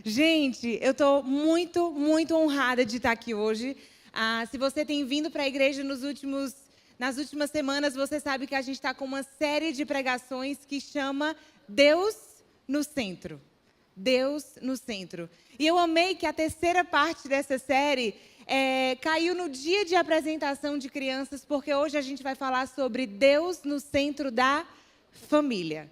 Gente, eu estou muito, muito honrada de estar aqui hoje. Se você tem vindo para a igreja nas últimas semanas, você sabe que a gente está com uma série de pregações que chama Deus no Centro. Deus no Centro. E eu amei que a terceira parte dessa série caiu no dia de apresentação de crianças, porque hoje a gente vai falar sobre Deus no centro da família.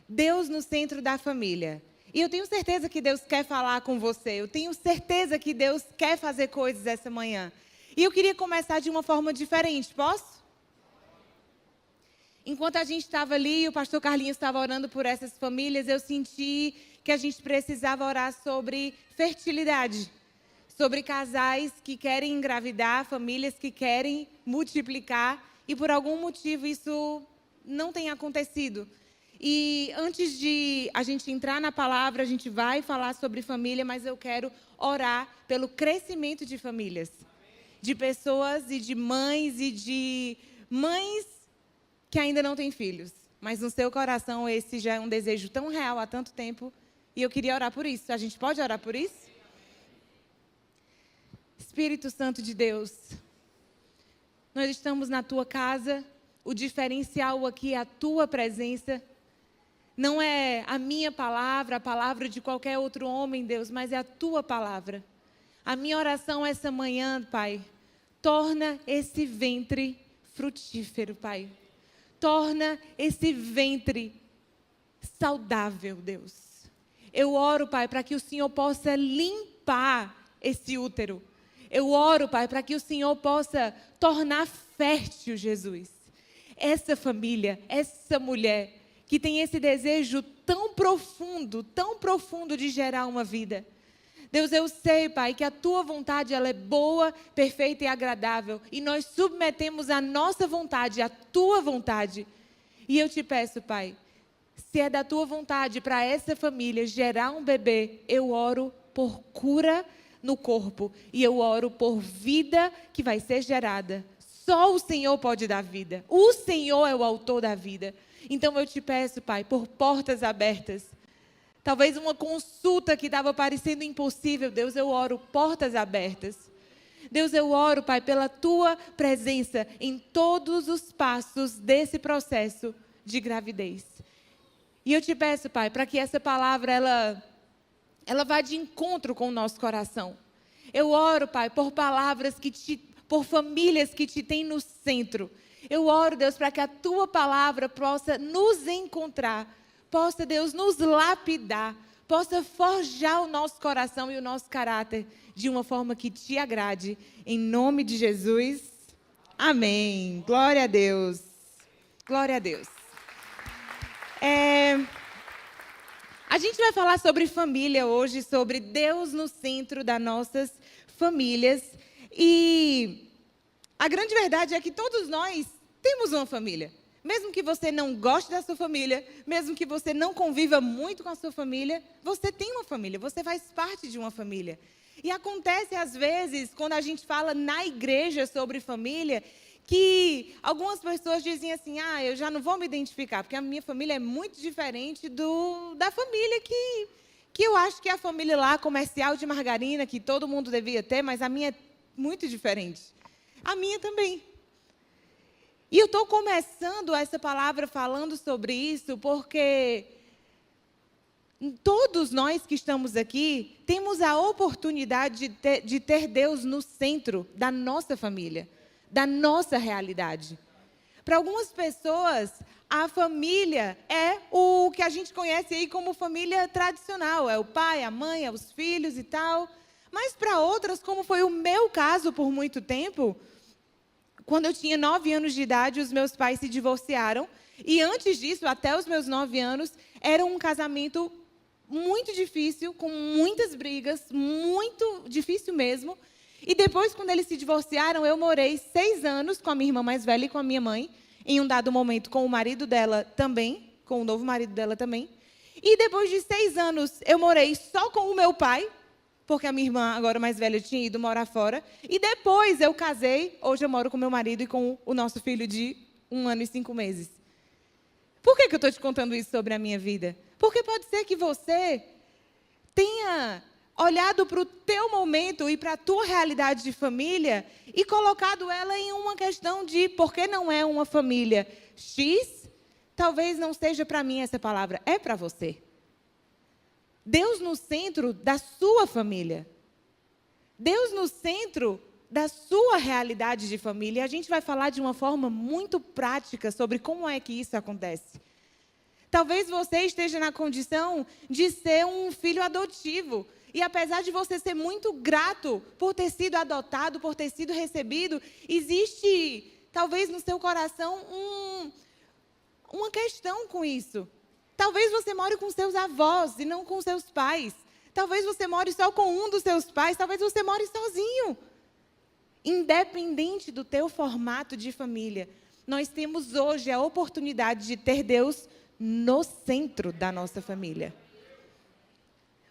Deus no centro da família. E eu tenho certeza que Deus quer falar com você. Eu tenho certeza que Deus quer fazer coisas essa manhã. E eu queria começar de uma forma diferente, posso? Enquanto a gente estava ali, o pastor Carlinhos estava orando por essas famílias, eu senti que a gente precisava orar sobre fertilidade. Sobre casais que querem engravidar, famílias que querem multiplicar. E por algum motivo isso não tem acontecido. E antes de a gente entrar na palavra, a gente vai falar sobre família, mas eu quero orar pelo crescimento de famílias. De pessoas e de mães que ainda não têm filhos. Mas no seu coração esse já é um desejo tão real há tanto tempo. E eu queria orar por isso. A gente pode orar por isso? Espírito Santo de Deus, nós estamos na tua casa. O diferencial aqui é a tua presença. Não é a minha palavra, a palavra de qualquer outro homem, Deus, mas é a tua palavra. A minha oração essa manhã, Pai, torna esse ventre frutífero, Pai. Torna esse ventre saudável, Deus. Eu oro, Pai, para que o Senhor possa limpar esse útero. Eu oro, Pai, para que o Senhor possa tornar fértil, Jesus. Essa família, essa mulher que tem esse desejo tão profundo de gerar uma vida. Deus, eu sei, Pai, que a tua vontade ela é boa, perfeita e agradável. E nós submetemos a nossa vontade, a tua vontade. E eu te peço, Pai, se é da tua vontade para essa família gerar um bebê, eu oro por cura no corpo. E eu oro por vida que vai ser gerada. Só o Senhor pode dar vida. O Senhor é o autor da vida. Então eu te peço, Pai, por portas abertas. Talvez uma consulta que estava parecendo impossível. Deus, eu oro portas abertas. Deus, eu oro, Pai, pela tua presença em todos os passos desse processo de gravidez. E eu te peço, Pai, para que essa palavra, ela vá de encontro com o nosso coração. Eu oro, Pai, por palavras por famílias que te têm no centro. Eu oro, Deus, para que a tua palavra possa nos encontrar, possa, Deus, nos lapidar, possa forjar o nosso coração e o nosso caráter de uma forma que te agrade. Em nome de Jesus, amém. Glória a Deus. Glória a Deus. A gente vai falar sobre família hoje, sobre Deus no centro das nossas famílias. E a grande verdade é que todos nós temos uma família. Mesmo que você não goste da sua família, mesmo que você não conviva muito com a sua família, você tem uma família, você faz parte de uma família. E acontece às vezes, quando a gente fala na igreja sobre família, que algumas pessoas dizem assim, eu já não vou me identificar, porque a minha família é muito diferente da família que eu acho que é a família lá comercial de margarina, que todo mundo devia ter, mas a minha é muito diferente. A minha também. E eu estou começando essa palavra falando sobre isso porque todos nós que estamos aqui temos a oportunidade de ter Deus no centro da nossa família, da nossa realidade. Para algumas pessoas, a família é o que a gente conhece aí como família tradicional. É o pai, a mãe, é os filhos e tal. Mas para outras, como foi o meu caso por muito tempo, quando eu tinha 9 anos de idade, os meus pais se divorciaram. E antes disso, até os meus 9 anos, era um casamento muito difícil, com muitas brigas, muito difícil mesmo. E depois, quando eles se divorciaram, eu morei 6 anos com a minha irmã mais velha e com a minha mãe. Em um dado momento, com o marido dela também, com o novo marido dela também. E depois de 6 anos, eu morei só com o meu pai, porque a minha irmã, agora mais velha, tinha ido morar fora. E depois eu casei, hoje eu moro com meu marido e com o nosso filho de 1 ano e 5 meses. Por que eu estou te contando isso sobre a minha vida? Porque pode ser que você tenha olhado para o teu momento e para a tua realidade de família e colocado ela em uma questão de por que não é uma família X, talvez não seja para mim essa palavra, é para você. Deus no centro da sua família. Deus no centro da sua realidade de família. E a gente vai falar de uma forma muito prática sobre como é que isso acontece. Talvez você esteja na condição de ser um filho adotivo. E apesar de você ser muito grato por ter sido adotado, por ter sido recebido, existe, talvez no seu coração, uma questão com isso. Talvez você more com seus avós e não com seus pais. Talvez você more só com um dos seus pais, talvez você more sozinho. Independente do teu formato de família, nós temos hoje a oportunidade de ter Deus no centro da nossa família.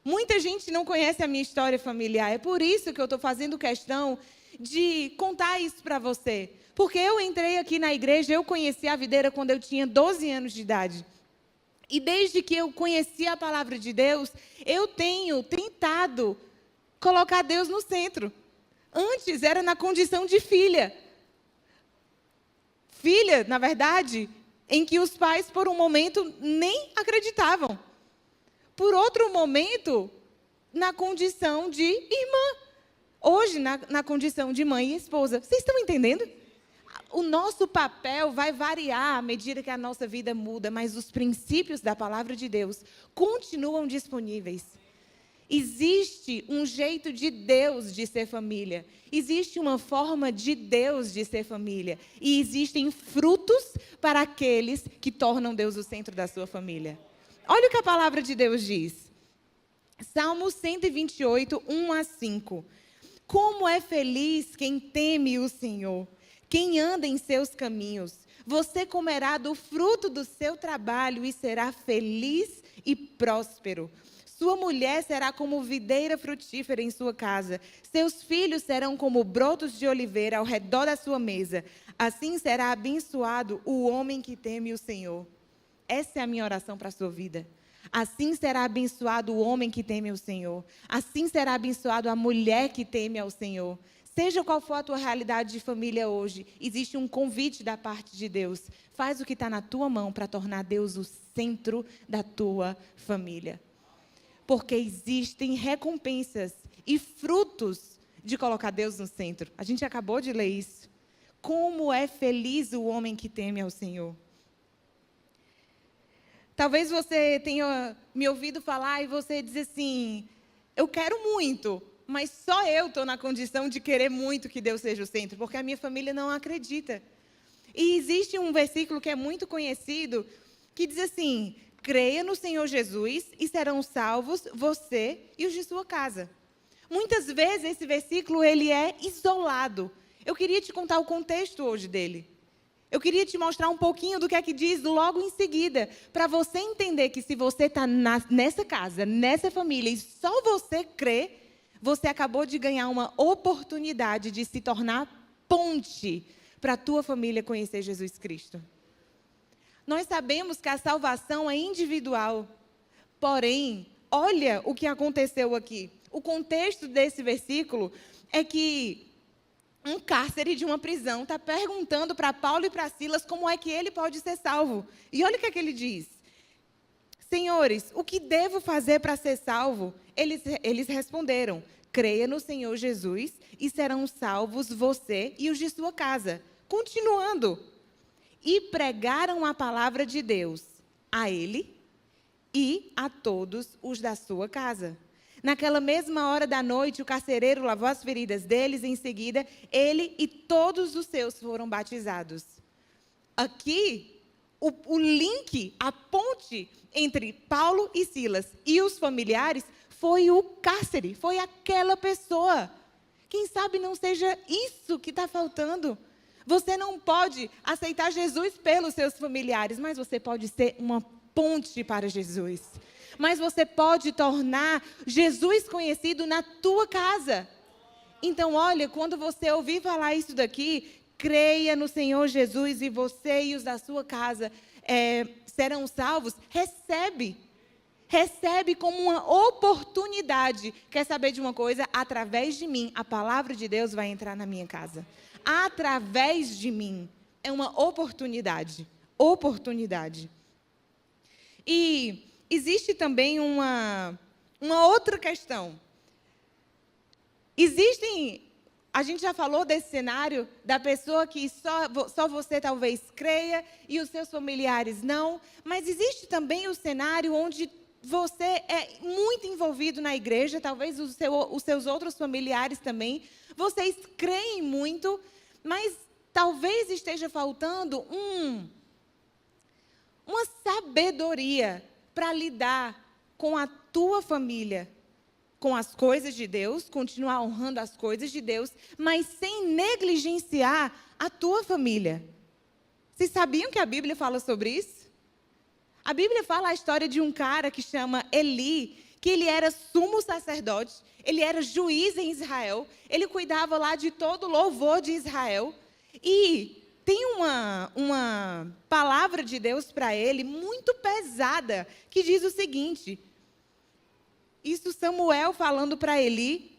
Muita gente não conhece a minha história familiar, é por isso que eu estou fazendo questão de contar isso para você. Porque eu entrei aqui na igreja, eu conheci a videira quando eu tinha 12 anos de idade. E desde que eu conheci a palavra de Deus, eu tenho tentado colocar Deus no centro. Antes era na condição de filha. Filha, na verdade, em que os pais, por um momento, nem acreditavam. Por outro momento, na condição de irmã. Hoje, na condição de mãe e esposa. Vocês estão entendendo? O nosso papel vai variar à medida que a nossa vida muda, mas os princípios da palavra de Deus continuam disponíveis. Existe um jeito de Deus de ser família. Existe uma forma de Deus de ser família. E existem frutos para aqueles que tornam Deus o centro da sua família. Olha o que a palavra de Deus diz. Salmo 128, 1 a 5. Como é feliz quem teme o Senhor, quem anda em seus caminhos. Você comerá do fruto do seu trabalho e será feliz e próspero. Sua mulher será como videira frutífera em sua casa. Seus filhos serão como brotos de oliveira ao redor da sua mesa. Assim será abençoado o homem que teme o Senhor. Essa é a minha oração para a sua vida. Assim será abençoado o homem que teme o Senhor. Assim será abençoado a mulher que teme ao Senhor. Seja qual for a tua realidade de família hoje, existe um convite da parte de Deus. Faz o que está na tua mão para tornar Deus o centro da tua família. Porque existem recompensas e frutos de colocar Deus no centro. A gente acabou de ler isso. Como é feliz o homem que teme ao Senhor. Talvez você tenha me ouvido falar e você diz assim, eu quero muito, mas só eu estou na condição de querer muito que Deus seja o centro, porque a minha família não acredita. E existe um versículo que é muito conhecido, que diz assim, creia no Senhor Jesus e serão salvos você e os de sua casa. Muitas vezes esse versículo ele é isolado. Eu queria te contar o contexto hoje dele. Eu queria te mostrar um pouquinho do que é que diz logo em seguida, para você entender que se você está nessa casa, nessa família, e só você crê, você acabou de ganhar uma oportunidade de se tornar ponte para a tua família conhecer Jesus Cristo. Nós sabemos que a salvação é individual, porém, olha o que aconteceu aqui. O contexto desse versículo é que um cárcere de uma prisão está perguntando para Paulo e para Silas como é que ele pode ser salvo. E olha o que é que ele diz. Senhores, o que devo fazer para ser salvo? Eles responderam, creia no Senhor Jesus e serão salvos você e os de sua casa. Continuando. E pregaram a palavra de Deus a ele e a todos os da sua casa. Naquela mesma hora da noite, o carcereiro lavou as feridas deles, e em seguida, ele e todos os seus foram batizados. Aqui, o link, a ponte entre Paulo e Silas e os familiares foi o cárcere, foi aquela pessoa. Quem sabe não seja isso que está faltando. Você não pode aceitar Jesus pelos seus familiares, mas você pode ser uma ponte para Jesus. Mas você pode tornar Jesus conhecido na tua casa. Então, olha, quando você ouvir falar isso daqui, creia no Senhor Jesus e você e os da sua casa serão salvos. Recebe. recebe como uma oportunidade. Quer saber de uma coisa? Através de mim, a palavra de Deus vai entrar na minha casa. Através de mim. É uma oportunidade. Oportunidade. E existe também uma outra questão. A gente já falou desse cenário da pessoa que só você talvez creia e os seus familiares não, mas existe também o cenário onde você é muito envolvido na igreja, talvez os seus outros familiares também, vocês creem muito, mas talvez esteja faltando uma sabedoria para lidar com a tua família, com as coisas de Deus, continuar honrando as coisas de Deus, mas sem negligenciar a tua família. Vocês sabiam que a Bíblia fala sobre isso? A Bíblia fala a história de um cara que chama Eli, que ele era sumo sacerdote, ele era juiz em Israel, ele cuidava lá de todo o louvor de Israel, e tem uma palavra de Deus para ele muito pesada, que diz o seguinte: isso Samuel falando para Eli,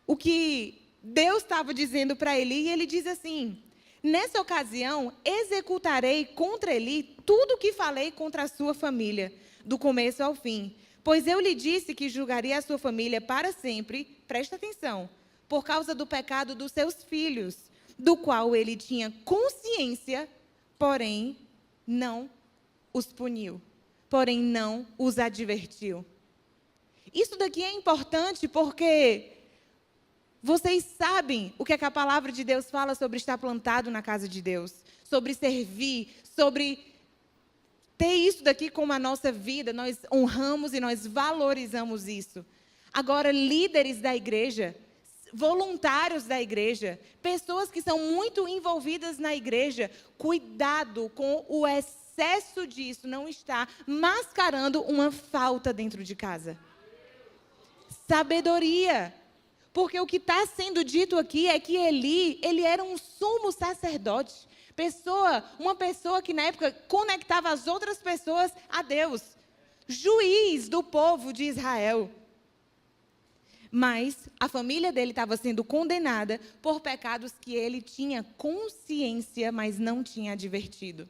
o que Deus estava dizendo para Eli, e ele diz assim: nessa ocasião, executarei contra Eli tudo o que falei contra a sua família, do começo ao fim. Pois eu lhe disse que julgaria a sua família para sempre, presta atenção, por causa do pecado dos seus filhos, do qual ele tinha consciência, porém não os puniu. Porém não os advertiu. Isso daqui é importante porque vocês sabem o que a palavra de Deus fala sobre estar plantado na casa de Deus, sobre servir, sobre ter isso daqui como a nossa vida, nós honramos e nós valorizamos isso. Agora, líderes da igreja, voluntários da igreja, pessoas que são muito envolvidas na igreja, cuidado com o excesso disso, não está mascarando uma falta dentro de casa. Sabedoria. Porque o que está sendo dito aqui é que ele era um sumo sacerdote. Uma pessoa que na época conectava as outras pessoas a Deus. Juiz do povo de Israel. Mas a família dele estava sendo condenada por pecados que ele tinha consciência, mas não tinha advertido.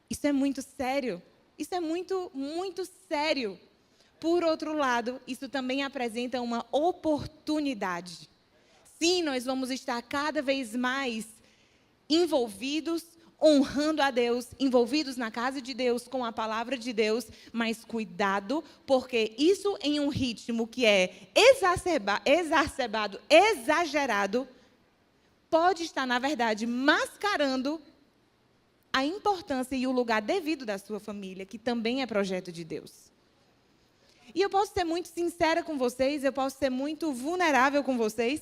Isso é muito sério. Isso é muito, muito sério. Por outro lado, isso também apresenta uma oportunidade. Sim, nós vamos estar cada vez mais envolvidos, honrando a Deus, envolvidos na casa de Deus, com a palavra de Deus, mas cuidado, porque isso em um ritmo que é exacerbado, exagerado, pode estar, na verdade, mascarando a importância e o lugar devido da sua família, que também é projeto de Deus. E eu posso ser muito sincera com vocês, eu posso ser muito vulnerável com vocês.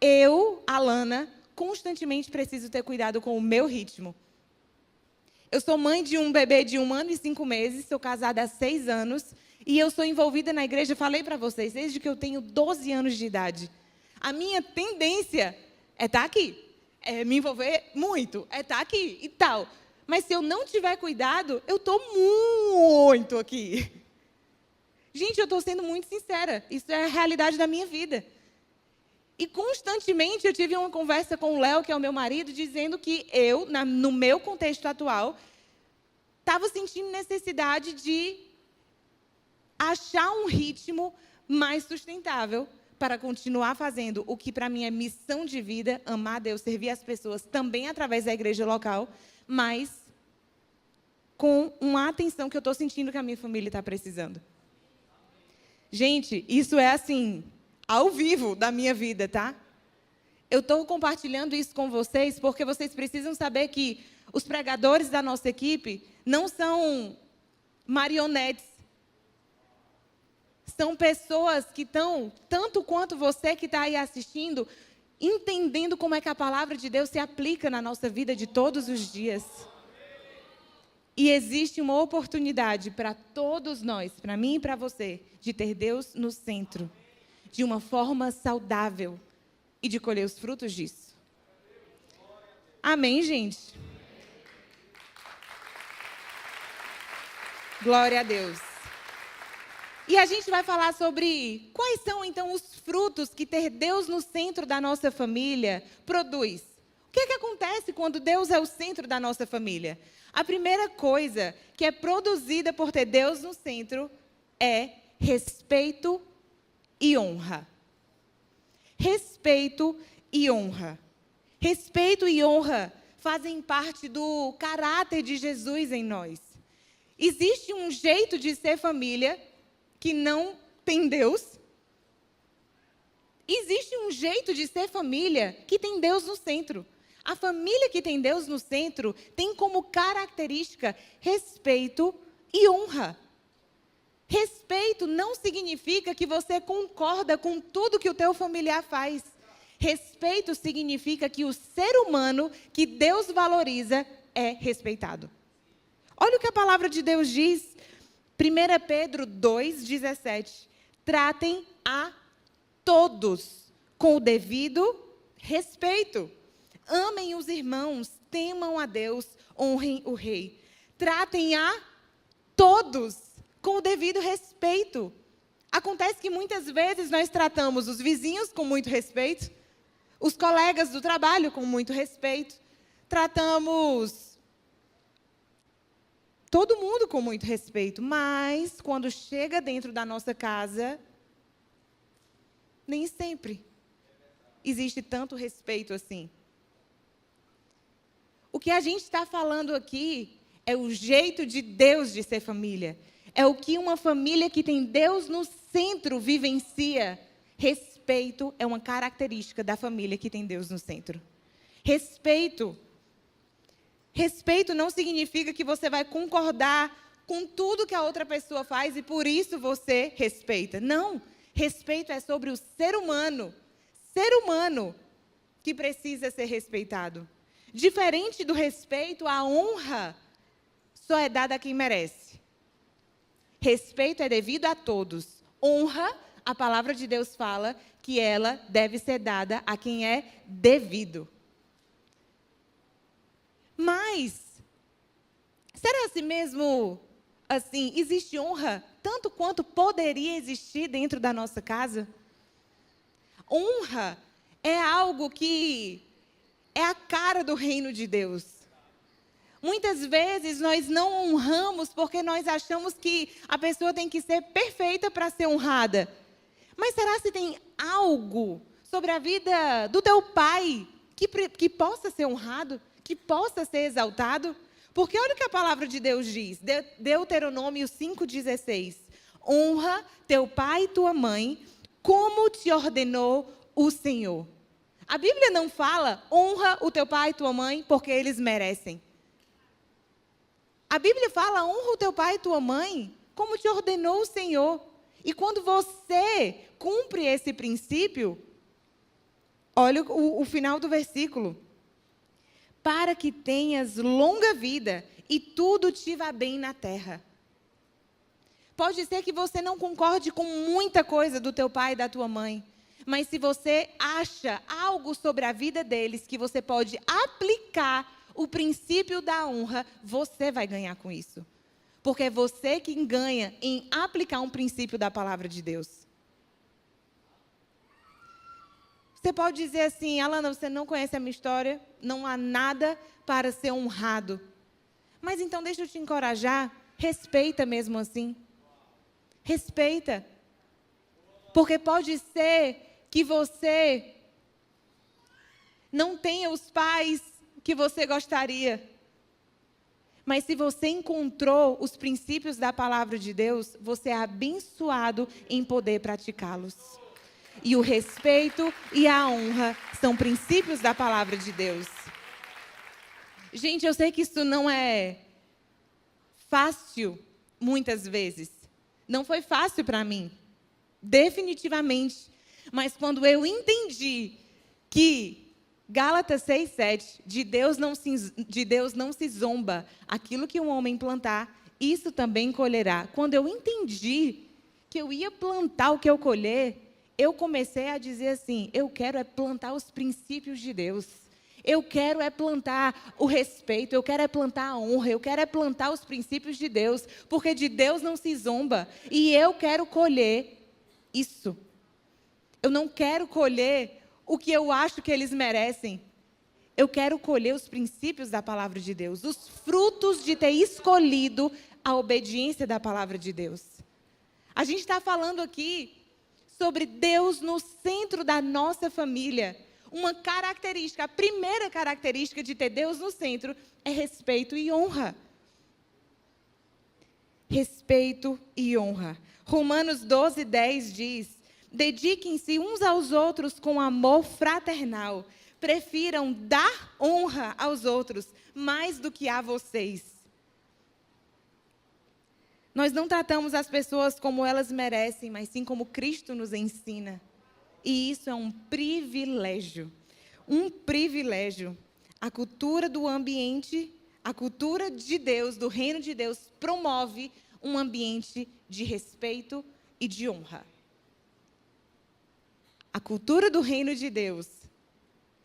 Eu, Alana, constantemente preciso ter cuidado com o meu ritmo. Eu sou mãe de um bebê de 1 ano e 5 meses, sou casada há 6 anos, e eu sou envolvida na igreja, falei para vocês, desde que eu tenho 12 anos de idade. A minha tendência é estar aqui, é me envolver muito, é estar aqui e tal. Mas se eu não tiver cuidado, eu estou muito aqui. Gente, eu estou sendo muito sincera, isso é a realidade da minha vida. E constantemente eu tive uma conversa com o Léo, que é o meu marido, dizendo que eu, no meu contexto atual, estava sentindo necessidade de achar um ritmo mais sustentável para continuar fazendo o que para mim é missão de vida, amar a Deus, servir as pessoas, também através da igreja local, mas com uma atenção que eu estou sentindo que a minha família está precisando. Gente, isso é assim, ao vivo da minha vida, tá? Eu estou compartilhando isso com vocês porque vocês precisam saber que os pregadores da nossa equipe não são marionetes. São pessoas que estão, tanto quanto você que está aí assistindo, entendendo como é que a palavra de Deus se aplica na nossa vida de todos os dias. E existe uma oportunidade para todos nós, para mim e para você, de ter Deus no centro, de uma forma saudável e de colher os frutos disso. Amém, gente? Glória a Deus. E a gente vai falar sobre quais são, então, os frutos que ter Deus no centro da nossa família produz. O que acontece quando Deus é o centro da nossa família? A primeira coisa que é produzida por ter Deus no centro é respeito e honra. Respeito e honra. Respeito e honra fazem parte do caráter de Jesus em nós. Existe um jeito de ser família que não tem Deus. Existe um jeito de ser família que tem Deus no centro. A família que tem Deus no centro tem como característica respeito e honra. Respeito não significa que você concorda com tudo que o teu familiar faz. Respeito significa que o ser humano que Deus valoriza é respeitado. Olha o que a palavra de Deus diz. 1 Pedro 2,17. Tratem a todos com o devido respeito. Amem os irmãos, temam a Deus, honrem o rei. Tratem a todos com o devido respeito. Acontece que muitas vezes nós tratamos os vizinhos com muito respeito, os colegas do trabalho com muito respeito, tratamos todo mundo com muito respeito, mas quando chega dentro da nossa casa, nem sempre existe tanto respeito assim. O que a gente está falando aqui é o jeito de Deus de ser família. É o que uma família que tem Deus no centro vivencia. Respeito é uma característica da família que tem Deus no centro. Respeito. Respeito não significa que você vai concordar com tudo que a outra pessoa faz e por isso você respeita. Não. Respeito é sobre o ser humano que precisa ser respeitado. Diferente do respeito, a honra só é dada a quem merece. Respeito é devido a todos. Honra, a palavra de Deus fala que ela deve ser dada a quem é devido. Mas, será assim mesmo, assim, existe honra tanto quanto poderia existir dentro da nossa casa? Honra é algo que é a cara do reino de Deus. Muitas vezes nós não honramos porque nós achamos que a pessoa tem que ser perfeita para ser honrada. Mas será se tem algo sobre a vida do teu pai que possa ser honrado, que possa ser exaltado? Porque olha o que a palavra de Deus diz, Deuteronômio 5,16. Honra teu pai e tua mãe, como te ordenou o Senhor. A Bíblia não fala, honra o teu pai e tua mãe, porque eles merecem. A Bíblia fala, honra o teu pai e tua mãe, como te ordenou o Senhor. E quando você cumpre esse princípio, olha o final do versículo. Para que tenhas longa vida e tudo te vá bem na terra. Pode ser que você não concorde com muita coisa do teu pai e da tua mãe. Mas se você acha algo sobre a vida deles que você pode aplicar o princípio da honra, você vai ganhar com isso. Porque é você quem ganha em aplicar um princípio da palavra de Deus. Você pode dizer assim, Alana, você não conhece a minha história, não há nada para ser honrado. Mas então deixa eu te encorajar, respeita mesmo assim. Respeita. Porque pode ser que você não tenha os pais que você gostaria. Mas se você encontrou os princípios da palavra de Deus, você é abençoado em poder praticá-los. E o respeito e a honra são princípios da palavra de Deus. Gente, eu sei que isso não é fácil, muitas vezes. Não foi fácil para mim, definitivamente. Mas quando eu entendi que Gálatas 6,7, de Deus não se zomba, aquilo que um homem plantar, isso também colherá. Quando eu entendi que eu ia plantar o que eu colher, eu comecei a dizer assim, eu quero plantar os princípios de Deus. Eu quero é plantar o respeito, eu quero é plantar a honra, eu quero é plantar os princípios de Deus, porque de Deus não se zomba, e eu quero colher isso. Eu não quero colher o que eu acho que eles merecem. Eu quero colher os princípios da palavra de Deus, os frutos de ter escolhido a obediência da palavra de Deus. A gente está falando aqui sobre Deus no centro da nossa família. Uma característica, a primeira característica de ter Deus no centro é respeito e honra. Respeito e honra. Romanos 12:10 diz: dediquem-se uns aos outros com amor fraternal. Prefiram dar honra aos outros mais do que a vocês. Nós não tratamos as pessoas como elas merecem, mas sim como Cristo nos ensina. E isso é um privilégio. Um privilégio. A cultura do ambiente, a cultura de Deus, do reino de Deus, promove um ambiente de respeito e de honra. A cultura do reino de Deus,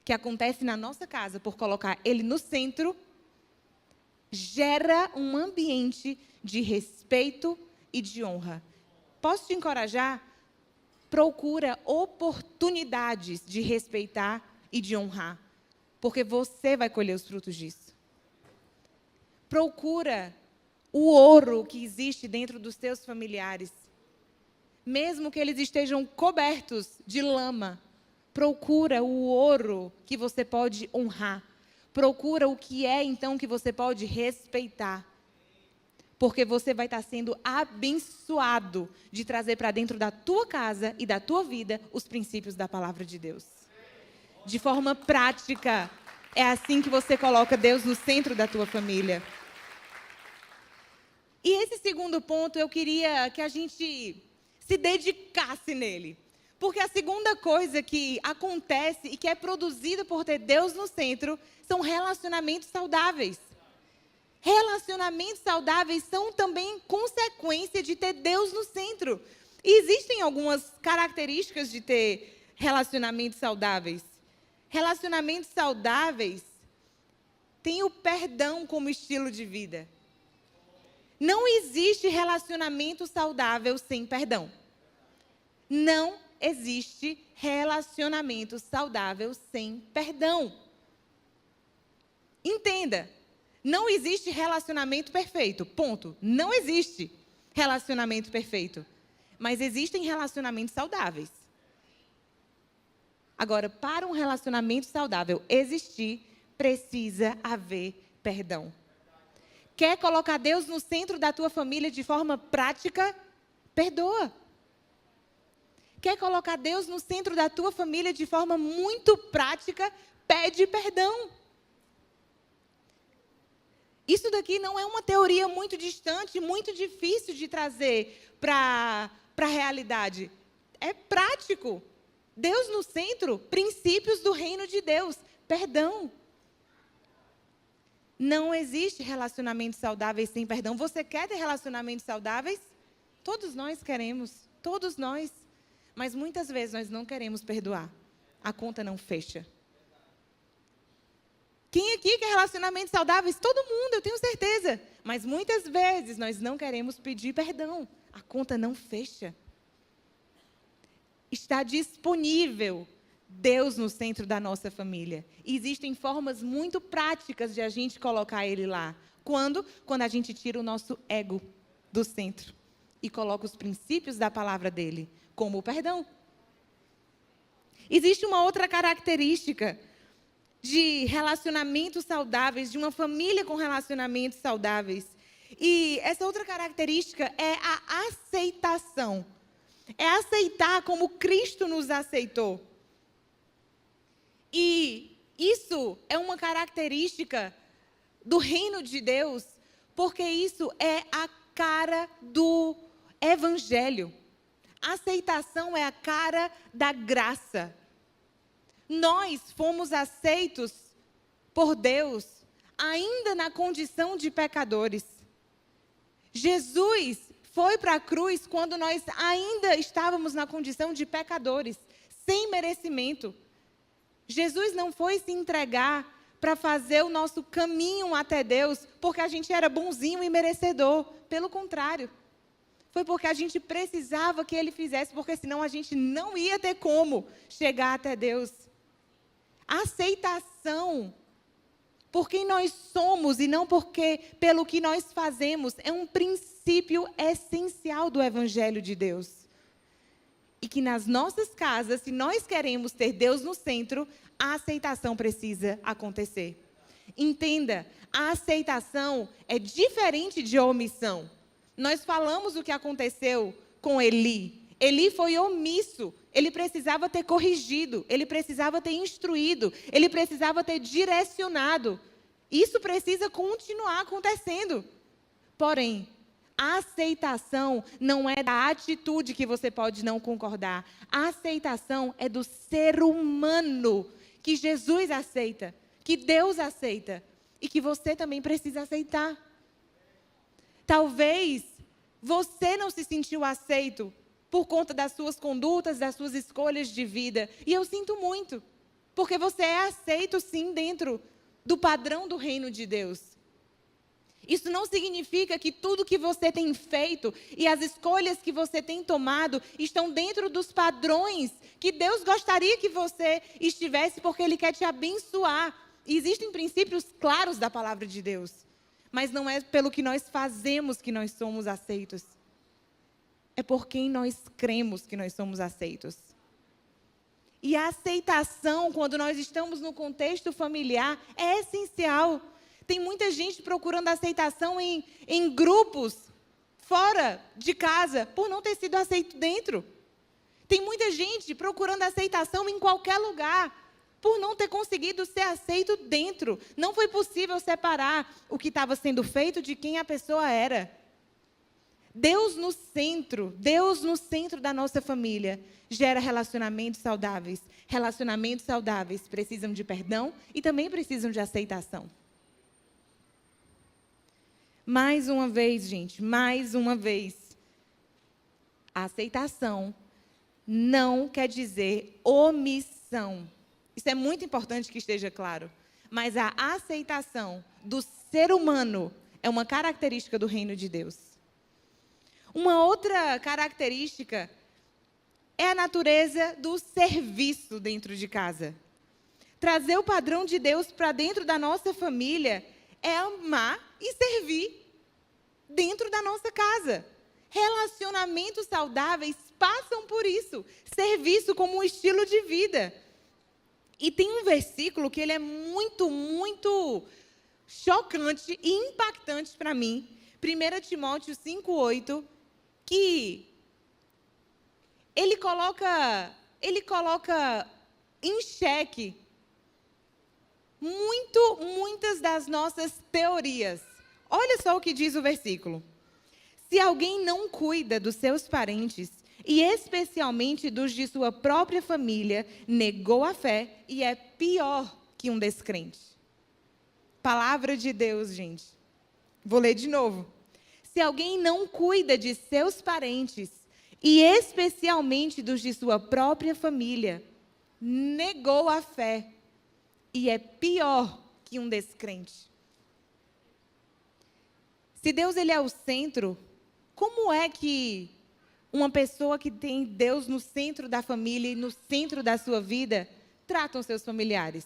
que acontece na nossa casa por colocar Ele no centro, gera um ambiente de respeito e de honra. Posso te encorajar? Procura oportunidades de respeitar e de honrar, porque você vai colher os frutos disso. Procura o ouro que existe dentro dos teus familiares. Mesmo que eles estejam cobertos de lama, procura o ouro que você pode honrar. Procura o que é, então, que você pode respeitar. Porque você vai estar sendo abençoado de trazer para dentro da tua casa e da tua vida os princípios da palavra de Deus. De forma prática, é assim que você coloca Deus no centro da tua família. E esse segundo ponto, eu queria que a gente se dedicasse nele. Porque a segunda coisa que acontece e que é produzida por ter Deus no centro são relacionamentos saudáveis. Relacionamentos saudáveis são também consequência de ter Deus no centro. E existem algumas características de ter relacionamentos saudáveis. Relacionamentos saudáveis têm o perdão como estilo de vida. Não existe relacionamento saudável sem perdão. Não existe relacionamento saudável sem perdão. Entenda, não existe relacionamento perfeito, ponto. Não existe relacionamento perfeito. Mas existem relacionamentos saudáveis. Agora, para um relacionamento saudável existir, precisa haver perdão. Quer colocar Deus no centro da tua família de forma prática? Perdoa. Quer colocar Deus no centro da tua família de forma muito prática? Pede perdão. Isso daqui não é uma teoria muito distante, muito difícil de trazer para a realidade. É prático. Deus no centro, princípios do reino de Deus, perdão. Não existe relacionamentos saudáveis sem perdão. Você quer ter relacionamentos saudáveis? Todos nós queremos, todos nós. Mas muitas vezes nós não queremos perdoar. A conta não fecha. Quem aqui quer relacionamentos saudáveis? Todo mundo, eu tenho certeza. Mas muitas vezes nós não queremos pedir perdão. A conta não fecha. Está disponível Deus no centro da nossa família. E existem formas muito práticas de a gente colocar Ele lá. Quando? Quando a gente tira o nosso ego do centro e coloca os princípios da palavra dele, como o perdão. Existe uma outra característica de relacionamentos saudáveis, de uma família com relacionamentos saudáveis. E essa outra característica é a aceitação. É aceitar como Cristo nos aceitou. E isso é uma característica do reino de Deus, porque isso é a cara do Evangelho. Aceitação é a cara da graça. Nós fomos aceitos por Deus, ainda na condição de pecadores. Jesus foi para a cruz quando nós ainda estávamos na condição de pecadores, sem merecimento. Jesus não foi se entregar para fazer o nosso caminho até Deus porque a gente era bonzinho e merecedor. Pelo contrário. Foi porque a gente precisava que Ele fizesse, porque senão a gente não ia ter como chegar até Deus. A aceitação por quem nós somos e não pelo que nós fazemos é um princípio essencial do Evangelho de Deus. E que nas nossas casas, se nós queremos ter Deus no centro, a aceitação precisa acontecer. Entenda, a aceitação é diferente de omissão. Nós falamos o que aconteceu com Eli. Eli foi omisso. Ele precisava ter corrigido, ele precisava ter instruído, ele precisava ter direcionado. Isso precisa continuar acontecendo. Porém, a aceitação não é da atitude que você pode não concordar. A aceitação é do ser humano que Jesus aceita, que Deus aceita e que você também precisa aceitar. Talvez você não se sentiu aceito por conta das suas condutas, das suas escolhas de vida. E eu sinto muito, porque você é aceito sim dentro do padrão do reino de Deus. Isso não significa que tudo que você tem feito e as escolhas que você tem tomado estão dentro dos padrões que Deus gostaria que você estivesse, porque Ele quer te abençoar. E existem princípios claros da palavra de Deus. Mas não é pelo que nós fazemos que nós somos aceitos. É por quem nós cremos que nós somos aceitos. E a aceitação, quando nós estamos no contexto familiar, é essencial. Tem muita gente procurando aceitação em grupos, fora de casa, por não ter sido aceito dentro. Tem muita gente procurando aceitação em qualquer lugar, por não ter conseguido ser aceito dentro. Não foi possível separar o que estava sendo feito de quem a pessoa era. Deus no centro da nossa família gera relacionamentos saudáveis. Relacionamentos saudáveis precisam de perdão e também precisam de aceitação. Mais uma vez, gente, mais uma vez. A aceitação não quer dizer omissão. Isso é muito importante que esteja claro. Mas a aceitação do ser humano é uma característica do reino de Deus. Uma outra característica é a natureza do serviço dentro de casa. Trazer o padrão de Deus para dentro da nossa família é amar e servir dentro da nossa casa. Relacionamentos saudáveis passam por isso. Serviço como um estilo de vida. E tem um versículo que ele é muito, muito chocante e impactante para mim. 1 Timóteo 5:8, que ele coloca em xeque muitas das nossas teorias. Olha só o que diz o versículo. Se alguém não cuida dos seus parentes, e especialmente dos de sua própria família, negou a fé e é pior que um descrente. Palavra de Deus, gente. Vou ler de novo. Se alguém não cuida de seus parentes, e especialmente dos de sua própria família, negou a fé e é pior que um descrente. Se Deus ele é o centro, como é que uma pessoa que tem Deus no centro da família e no centro da sua vida tratam seus familiares?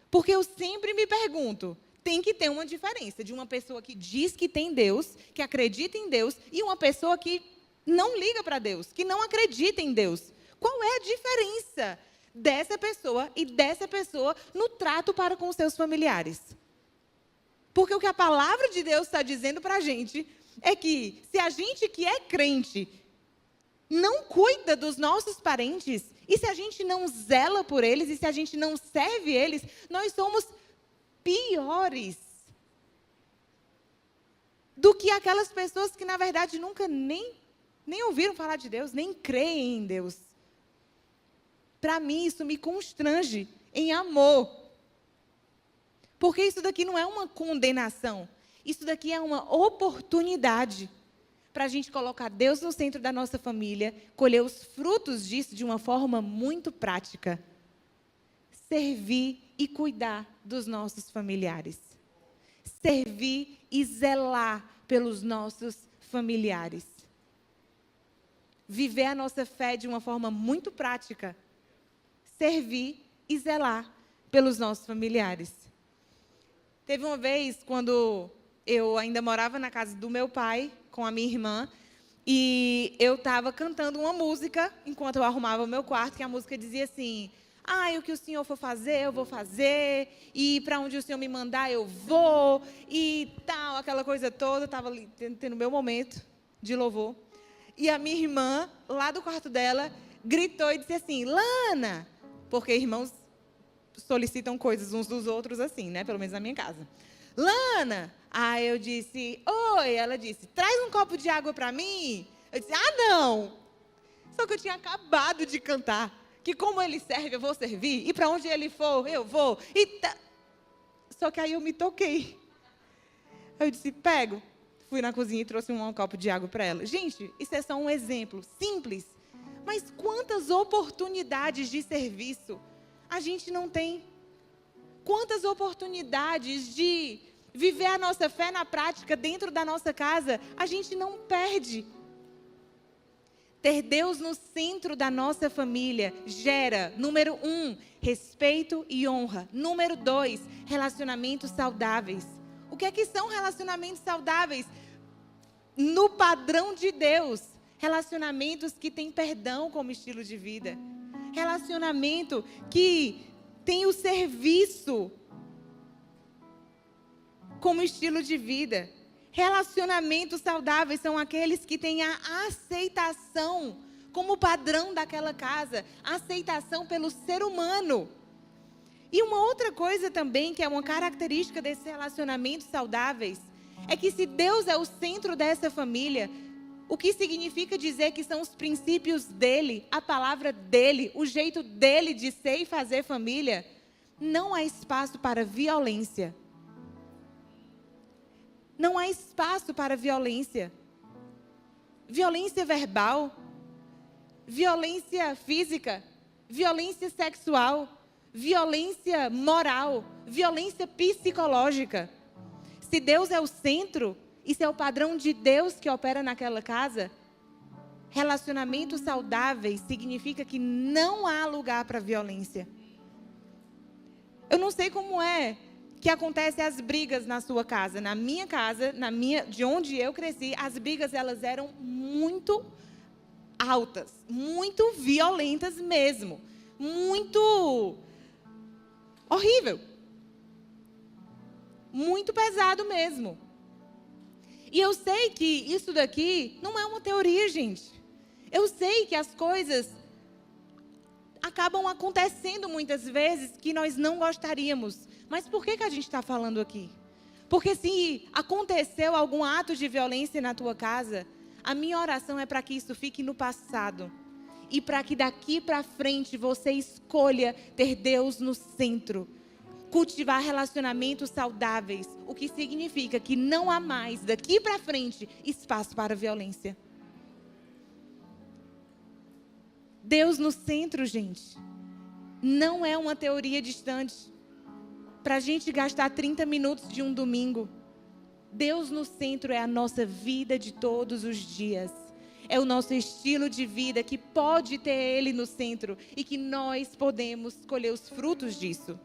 Porque eu sempre me pergunto, tem que ter uma diferença de uma pessoa que diz que tem Deus, que acredita em Deus, e uma pessoa que não liga para Deus, que não acredita em Deus. Qual é a diferença dessa pessoa e dessa pessoa no trato para com os seus familiares? Porque o que a palavra de Deus está dizendo para a gente é que se a gente que é crente não cuida dos nossos parentes, e se a gente não zela por eles, e se a gente não serve eles, nós somos piores do que aquelas pessoas que, na verdade, nunca nem ouviram falar de Deus, nem creem em Deus. Para mim, isso me constrange em amor. Porque isso daqui não é uma condenação. Isso daqui é uma oportunidade para a gente colocar Deus no centro da nossa família, colher os frutos disso de uma forma muito prática. servir e cuidar dos nossos familiares. Servir e zelar pelos nossos familiares. Viver a nossa fé de uma forma muito prática. Servir e zelar pelos nossos familiares. Teve uma vez, quando eu ainda morava na casa do meu pai, com a minha irmã, e eu estava cantando uma música, enquanto eu arrumava o meu quarto, que a música dizia assim: o que o Senhor for fazer, eu vou fazer, e para onde o Senhor me mandar, eu vou, e tal, aquela coisa toda. Estava ali tendo meu momento de louvor. E a minha irmã, lá do quarto dela, gritou e disse assim: Lana, porque irmãos solicitam coisas uns dos outros assim, né? Pelo menos na minha casa. Lana! Aí eu disse: oi. Ela disse: traz um copo de água para mim. Eu disse: não. Só que eu tinha acabado de cantar que como ele serve, eu vou servir. E para onde ele for, eu vou. Só que aí eu me toquei. Eu disse: pego. Fui na cozinha e trouxe um copo de água para ela. Gente, isso é só um exemplo simples. Mas quantas oportunidades de serviço a gente não tem? Quantas oportunidades de viver a nossa fé na prática dentro da nossa casa a gente não perde? Ter Deus no centro da nossa família gera, número 1, respeito e honra. Número 2, relacionamentos saudáveis. O que é que são relacionamentos saudáveis? No padrão de Deus, relacionamentos que têm perdão como estilo de vida. Relacionamento que tem o serviço como estilo de vida. Relacionamentos saudáveis são aqueles que têm a aceitação como padrão daquela casa, aceitação pelo ser humano. E uma outra coisa também, que é uma característica desses relacionamentos saudáveis, é que se Deus é o centro dessa família, o que significa dizer que são os princípios dele, a palavra dele, o jeito dele de ser e fazer família, não há espaço para violência. Não há espaço para violência. Violência verbal, violência física, violência sexual, violência moral, violência psicológica. Se Deus é o centro, e se é o padrão de Deus que opera naquela casa, relacionamentos saudáveis significa que não há lugar para violência. Eu não sei como é que acontecem as brigas na sua casa. Na minha casa, de onde eu cresci, as brigas elas eram muito altas, muito violentas mesmo, muito horrível, muito pesado mesmo. E eu sei que isso daqui não é uma teoria, gente. Eu sei que as coisas acabam acontecendo muitas vezes que nós não gostaríamos. Mas por que a gente está falando aqui? Porque se aconteceu algum ato de violência na tua casa, a minha oração é para que isso fique no passado. E para que daqui para frente você escolha ter Deus no centro. Cultivar relacionamentos saudáveis, o que significa que não há mais, daqui para frente, espaço para violência. Deus no centro, gente, não é uma teoria distante, para a gente gastar 30 minutos de um domingo. Deus no centro é a nossa vida de todos os dias. É o nosso estilo de vida que pode ter Ele no centro e que nós podemos colher os frutos disso.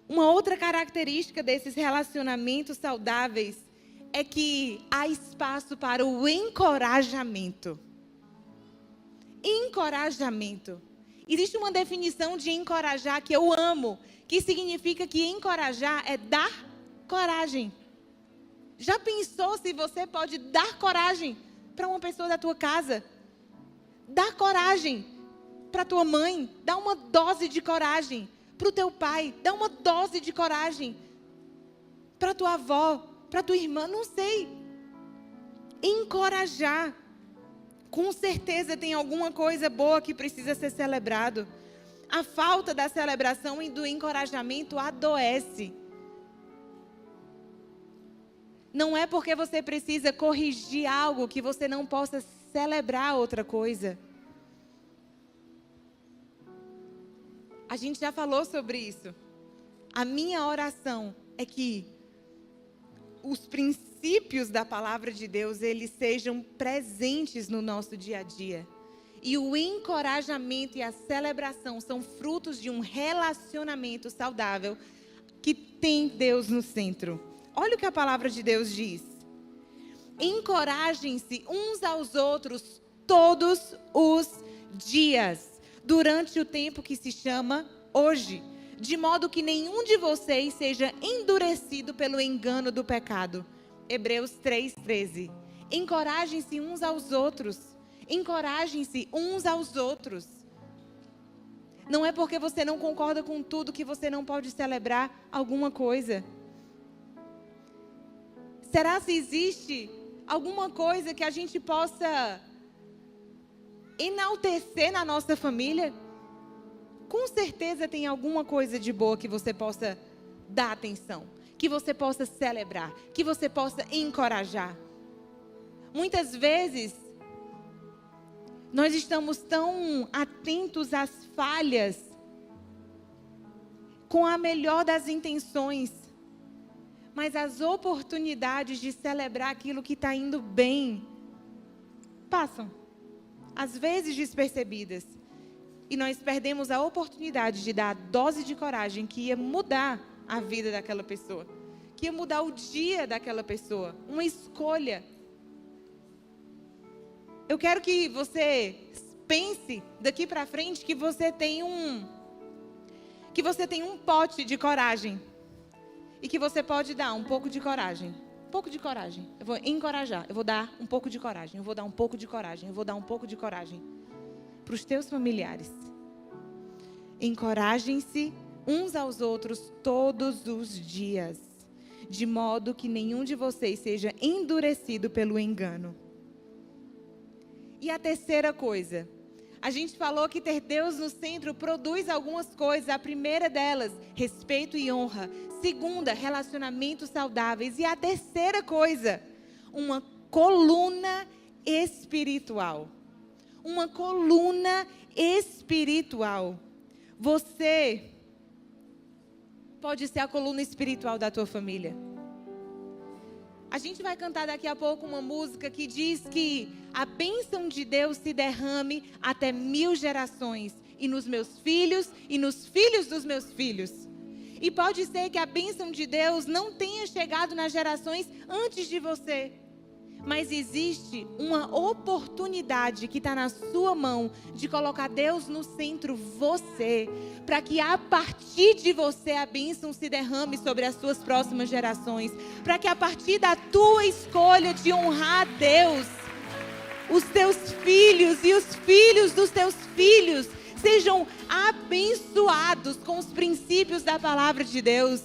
Uma outra característica desses relacionamentos saudáveis é que há espaço para o encorajamento. Encorajamento. Existe uma definição de encorajar que eu amo, que significa que encorajar é dar coragem. Já pensou se você pode dar coragem para uma pessoa da tua casa? Dar coragem para tua mãe, dar uma dose de coragem. Para o teu pai, dá uma dose de coragem. Para tua avó, para tua irmã, não sei. Encorajar. Com certeza tem alguma coisa boa que precisa ser celebrado. A falta da celebração e do encorajamento adoece. Não é porque você precisa corrigir algo que você não possa celebrar outra coisa. A gente já falou sobre isso. A minha oração é que os princípios da palavra de Deus, eles sejam presentes no nosso dia a dia. E o encorajamento e a celebração são frutos de um relacionamento saudável que tem Deus no centro. Olha o que a palavra de Deus diz. Encorajem-se uns aos outros todos os dias, durante o tempo que se chama hoje, de modo que nenhum de vocês seja endurecido pelo engano do pecado. Hebreus 3:13. Encorajem-se uns aos outros. Encorajem-se uns aos outros. Não é porque você não concorda com tudo que você não pode celebrar alguma coisa. Será se existe alguma coisa que a gente possa enaltecer na nossa família? Com certeza tem alguma coisa de boa que você possa dar atenção, que você possa celebrar, que você possa encorajar. Muitas vezes, nós estamos tão atentos às falhas, com a melhor das intenções, mas as oportunidades de celebrar aquilo que está indo bem passam, às vezes despercebidas. E nós perdemos a oportunidade de dar a dose de coragem que ia mudar a vida daquela pessoa, que ia mudar o dia daquela pessoa, uma escolha. Eu quero que você pense daqui para frente que você tem um pote de coragem e que você pode dar um pouco de coragem. Um pouco de coragem. Eu vou encorajar, eu vou dar um pouco de coragem, eu vou dar um pouco de coragem, eu vou dar um pouco de coragem para os teus familiares. Encorajem-se uns aos outros todos os dias, de modo que nenhum de vocês seja endurecido pelo engano. E a terceira coisa, a gente falou que ter Deus no centro produz algumas coisas. A primeira delas, respeito e honra. Segunda, relacionamentos saudáveis. E a terceira coisa, uma coluna espiritual. Uma coluna espiritual. Você pode ser a coluna espiritual da tua família. A gente vai cantar daqui a pouco uma música que diz que a bênção de Deus se derrame até 1000 gerações, e nos meus filhos e nos filhos dos meus filhos. E pode ser que a bênção de Deus não tenha chegado nas gerações antes de você, mas existe uma oportunidade que está na sua mão de colocar Deus no centro, você, para que a partir de você a bênção se derrame sobre as suas próximas gerações, para que a partir da tua escolha de honrar a Deus, os teus filhos e os filhos dos teus filhos sejam abençoados com os princípios da palavra de Deus.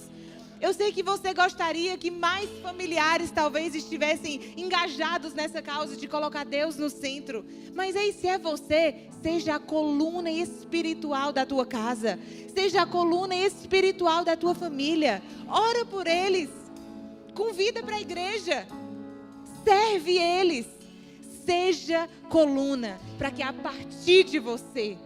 Eu sei que você gostaria que mais familiares talvez estivessem engajados nessa causa de colocar Deus no centro. Mas aí, se é você, seja a coluna espiritual da tua casa. Seja a coluna espiritual da tua família. Ora por eles. Convida para a igreja. Serve eles. Seja coluna, para que a partir de você,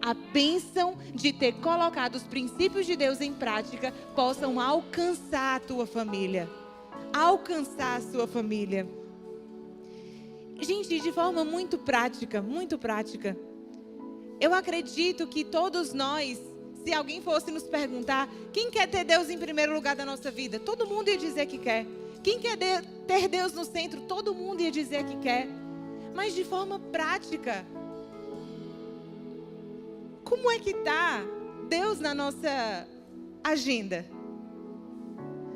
a bênção de ter colocado os princípios de Deus em prática possam alcançar a tua família. Alcançar a sua família. Gente, de forma muito prática, eu acredito que todos nós, se alguém fosse nos perguntar, quem quer ter Deus em primeiro lugar da nossa vida? Todo mundo ia dizer que quer. Quem quer ter Deus no centro? Todo mundo ia dizer que quer. Mas de forma prática, como é que está Deus na nossa agenda?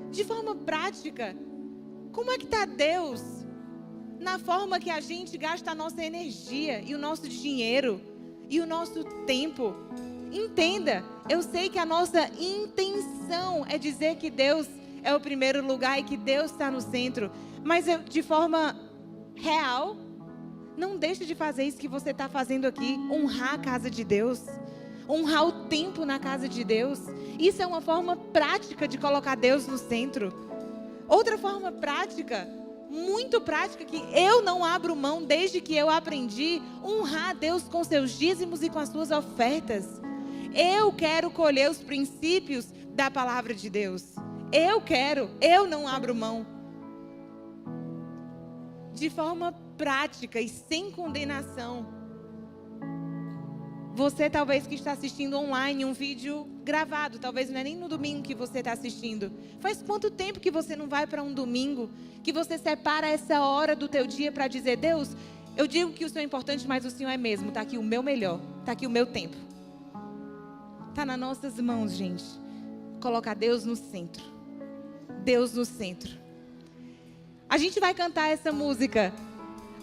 De forma prática, como é que está Deus na forma que a gente gasta a nossa energia e o nosso dinheiro e o nosso tempo? Entenda, eu sei que a nossa intenção é dizer que Deus é o primeiro lugar e que Deus está no centro, mas de forma real, não deixe de fazer isso que você está fazendo aqui, honrar a casa de Deus, honrar o tempo na casa de Deus. Isso é uma forma prática de colocar Deus no centro. Outra forma prática, muito prática, que eu não abro mão desde que eu aprendi, honrar a Deus com seus dízimos e com as suas ofertas. Eu quero colher os princípios da palavra de Deus. Eu não abro mão. De forma prática e sem condenação. Você talvez que está assistindo online um vídeo gravado, talvez não é nem no domingo que você está assistindo. Faz quanto tempo que você não vai para um domingo, que você separa essa hora do teu dia para dizer: Deus, eu digo que o Senhor é importante, mas o Senhor é mesmo. Está aqui o meu melhor, está aqui o meu tempo. Está nas nossas mãos, gente. Colocar Deus no centro. Deus no centro. A gente vai cantar essa música.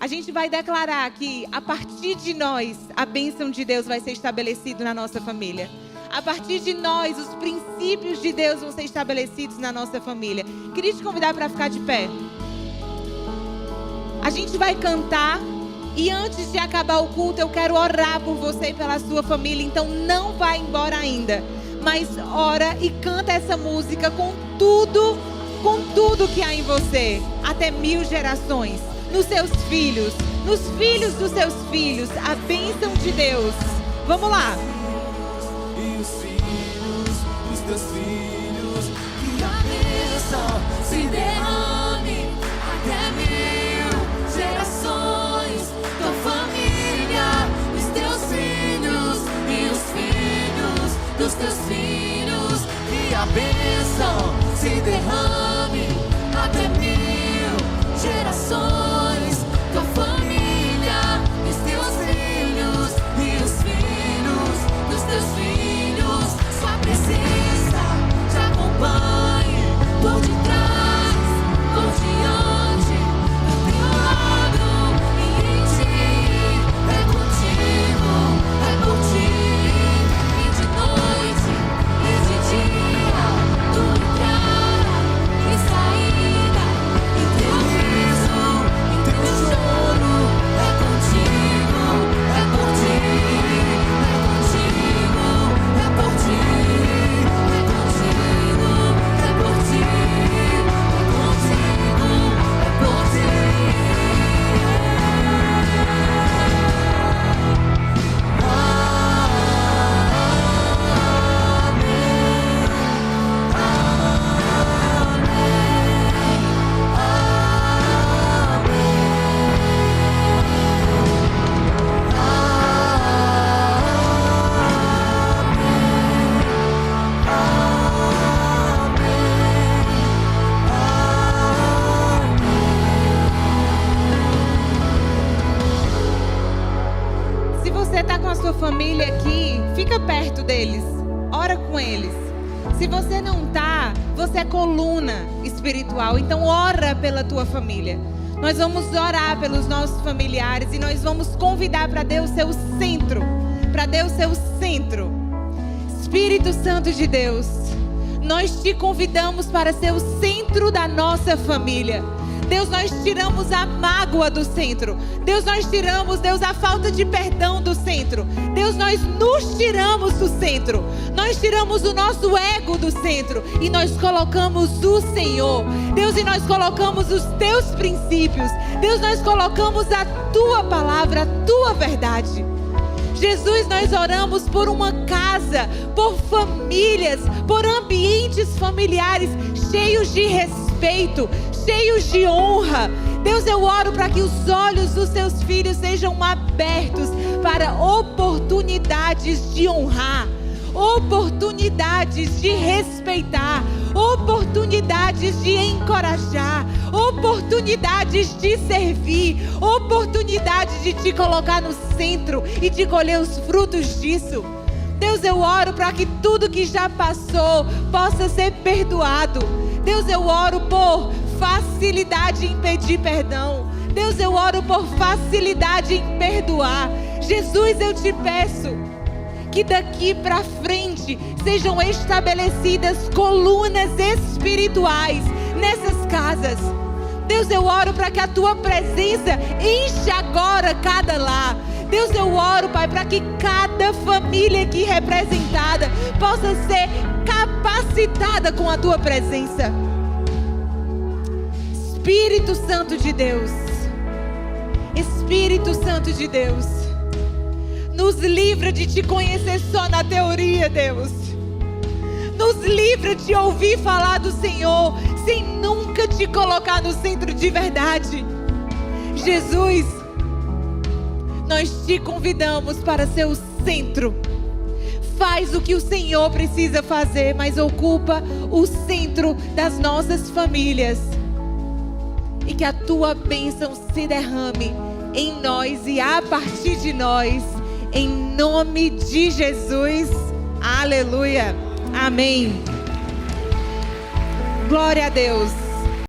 A gente vai declarar que a partir de nós, a bênção de Deus vai ser estabelecida na nossa família. A partir de nós, os princípios de Deus vão ser estabelecidos na nossa família. Queria te convidar para ficar de pé. A gente vai cantar. E antes de acabar o culto, eu quero orar por você e pela sua família. Então não vai embora ainda. Mas ora e canta essa música com tudo que há em você. Até 1000 gerações. Nos seus filhos. Nos filhos dos seus filhos. A bênção de Deus. Vamos lá. E os filhos dos teus filhos. Que a bênção se derrame até 1000 gerações. Tua família, os teus filhos e os filhos dos teus filhos. Que a bênção se derrame até 1000 gerações. Tua família, os teus filhos e os filhos dos teus filhos. Sua presença te acompanhe por detrás, por diante, do teu lado e em ti. É contigo, é por ti. E de noite e de dia, tu entrada e saída, e teu riso e teu choro. É contigo, é por ti. É contigo, é por ti. É contigo, é por ti. É contigo, é por ti. Se você está com a sua família aqui, fica perto deles. Ora com eles. Se você não está, você é coluna espiritual. Então ora pela tua família. Nós vamos orar pelos nossos familiares e nós vamos convidar para Deus ser o centro. Para Deus ser o centro. Espírito Santo de Deus, nós te convidamos para ser o centro da nossa família. Deus, nós tiramos a mágoa do centro. Deus, nós tiramos, Deus, a falta de perdão do centro. Deus, nós nos tiramos do centro. Nós tiramos o nosso ego do centro e nós colocamos o Senhor. Deus, e nós colocamos os teus princípios. Deus, nós colocamos a tua palavra, a tua verdade. Jesus, nós oramos por uma casa, por famílias, por ambientes familiares cheios de respeito, cheios de honra. Deus, eu oro para que os olhos dos teus filhos sejam abertos para oportunidades de honrar, oportunidades de respeitar, oportunidades de encorajar, oportunidades de servir, oportunidades de te colocar no centro e de colher os frutos disso. Deus, eu oro para que tudo que já passou possa ser perdoado. Deus, eu oro por facilidade em pedir perdão. Deus, eu oro por facilidade em perdoar. Jesus, eu te peço que daqui para frente sejam estabelecidas colunas espirituais nessas casas. Deus, eu oro para que a tua presença enche agora cada lar. Deus, eu oro, Pai, para que cada família aqui representada possa ser capacitada com a tua presença. Espírito Santo de Deus, Espírito Santo de Deus, Nos livra de te conhecer só na teoria, Deus. Nos livra de ouvir falar do Senhor sem nunca te colocar no centro de verdade. Jesus, nós te convidamos para ser o centro. Faz o que o Senhor precisa fazer, mas ocupa o centro das nossas famílias. E que a tua bênção se derrame em nós e a partir de nós. Em nome de Jesus. Aleluia. Amém. Glória a Deus.